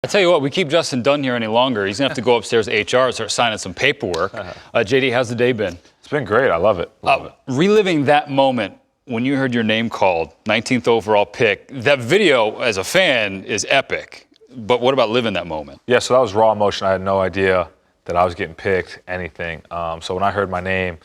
I tell you what, we keep Justin Dunn here any longer. He's going to have to go upstairs to HR and start signing some paperwork. JD, how's the day been? It's been great. I love it. Reliving that moment when you heard your name called, 19th overall pick, that video as a fan is epic. But what about living that moment? Yeah, so that was raw emotion. I had no idea that I was getting picked, anything. So when I heard my name,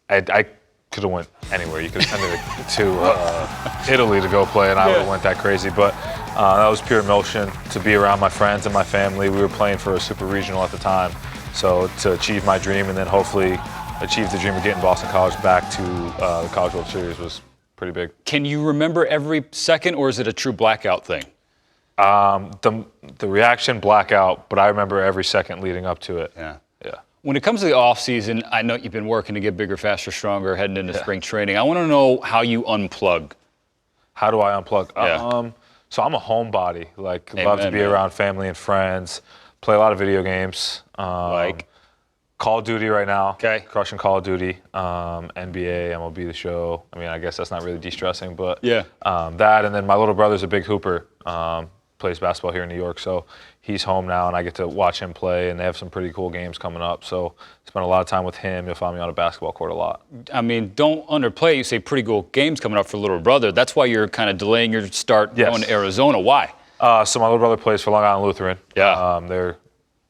I could have went anywhere. You could have sent me to Italy to go play, and I would have went that crazy. But that was pure emotion to be around my friends and my family. We were playing for a super regional at the time. So to achieve my dream and then hopefully achieve the dream of getting Boston College back to the College World Series was pretty big. Can you remember every second, or is it a true blackout thing? The reaction, blackout, but I remember every second leading up to it. Yeah. Yeah. When it comes to the offseason, I know you've been working to get bigger, faster, stronger, heading into spring training. I want to know how you unplug. How do I unplug? Yeah. So I'm a homebody. Like, Amen, love to be man. around family and friends. Play a lot of video games. Like? Call of Duty right now. Okay. Crushing Call of Duty. NBA, MLB The Show. I mean, I guess that's not really de-stressing, but that. And then my little brother's a big hooper. Plays basketball here in New York, so he's home now, and I get to watch him play, and they have some pretty cool games coming up. So spend a lot of time with him. You'll find me on a basketball court a lot. I mean, don't underplay. You say pretty cool games coming up for little brother. That's why you're kind of delaying your start going to Arizona. Why? So my little brother plays for Long Island Lutheran. Yeah. They're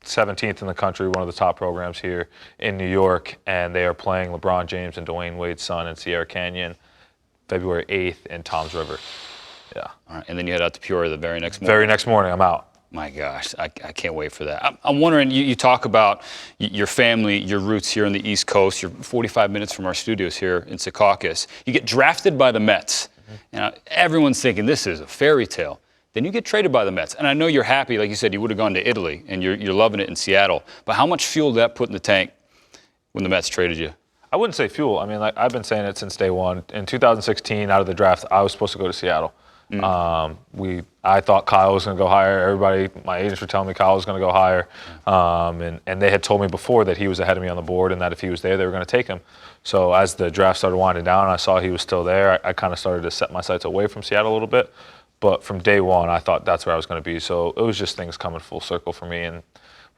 17th in the country, one of the top programs here in New York, and they are playing LeBron James and Dwayne Wade's son in Sierra Canyon, February 8th in Toms River. Yeah. All right, and then you head out to Peoria the very next morning. Very next morning, I'm out. My gosh, I can't wait for that. I'm wondering, you talk about your family, your roots here on the East Coast. You're 45 minutes from our studios here in Secaucus. You get drafted by the Mets. Now, everyone's thinking this is a fairy tale. Then you get traded by the Mets. And I know you're happy, like you said, you would have gone to Italy, and you're loving it in Seattle. But how much fuel did that put in the tank when the Mets traded you? I wouldn't say fuel. I mean, like, I've been saying it since day one. In 2016, out of the draft, I was supposed to go to Seattle. I thought Kyle was going to go higher. Everybody, my agents were telling me Kyle was going to go higher. And they had told me before that he was ahead of me on the board and that if he was there, they were going to take him. So as the draft started winding down and I saw he was still there, I kind of started to set my sights away from Seattle a little bit. But from day one, I thought that's where I was going to be. So it was just things coming full circle for me, and it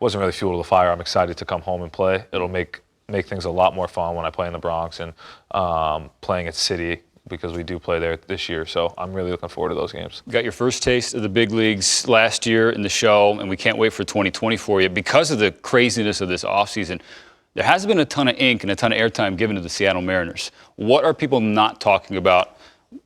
wasn't really fuel to the fire. I'm excited to come home and play. It'll make things a lot more fun when I play in the Bronx and playing at City, because we do play there this year. So I'm really looking forward to those games. You got your first taste of the big leagues last year in the show, and we can't wait for 2020 for you. Because of the craziness of this offseason, there has been a ton of ink and a ton of airtime given to the Seattle Mariners. What are people not talking about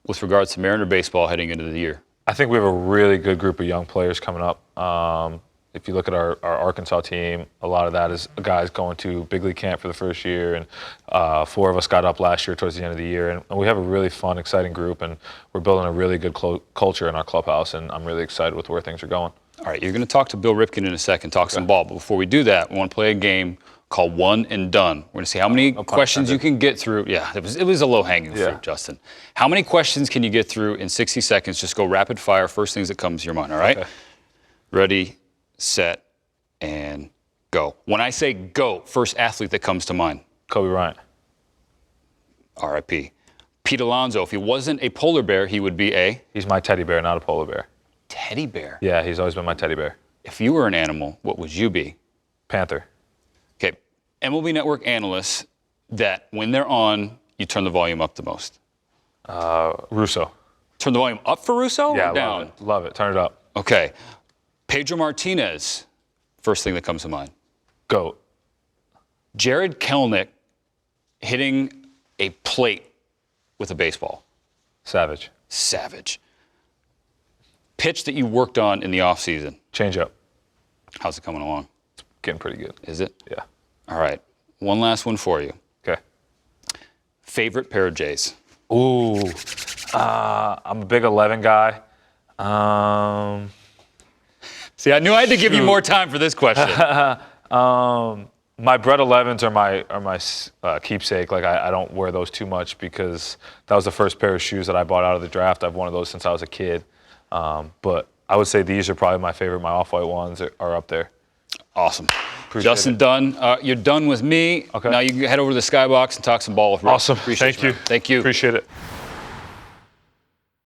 with regards to Mariner baseball heading into the year? I think we have a really good group of young players coming up. If you look at our Arkansas team, a lot of that is guys going to big league camp for the first year, and 4 of us got up last year towards the end of the year, and we have a really fun, exciting group, and we're building a really good culture in our clubhouse, and I'm really excited with where things are going. All right, you're going to talk to Bill Ripken in a second, talk some ball, but before we do that, we want to play a game called One and Done. We're going to see how many questions you can get through. Yeah, it was a low-hanging fruit, Justin. How many questions can you get through in 60 seconds? Just go rapid fire, first things that comes to your mind, all right? Okay. Ready, set, and go. When I say go, first athlete that comes to mind. Kobe Bryant. R.I.P. Pete Alonso, if he wasn't a polar bear, he would be a? He's my teddy bear, not a polar bear. Teddy bear? Yeah, he's always been my teddy bear. If you were an animal, what would you be? Panther. Okay, MLB Network analysts that when they're on, you turn the volume up the most. Russo. Turn the volume up for Russo? Yeah, or down? Love it. Turn it up. Okay. Pedro Martinez, first thing that comes to mind. GOAT. Jared Kelenic hitting a plate with a baseball. Savage. Savage. Pitch that you worked on in the offseason. Change up. How's it coming along? It's getting pretty good. Is it? Yeah. All right. One last one for you. Okay. Favorite pair of J's? Ooh. I'm a big 11 guy. See, I knew I had to give you more time for this question. My Bread 11s are my keepsake. Like, I don't wear those too much because that was the first pair of shoes that I bought out of the draft. I've worn those since I was a kid. But I would say these are probably my favorite. My off-white ones are up there. Awesome. Justin Dunn, you're done with me. Okay. Now you can head over to the Skybox and talk some ball with Russ. Awesome. Thank you. Appreciate it.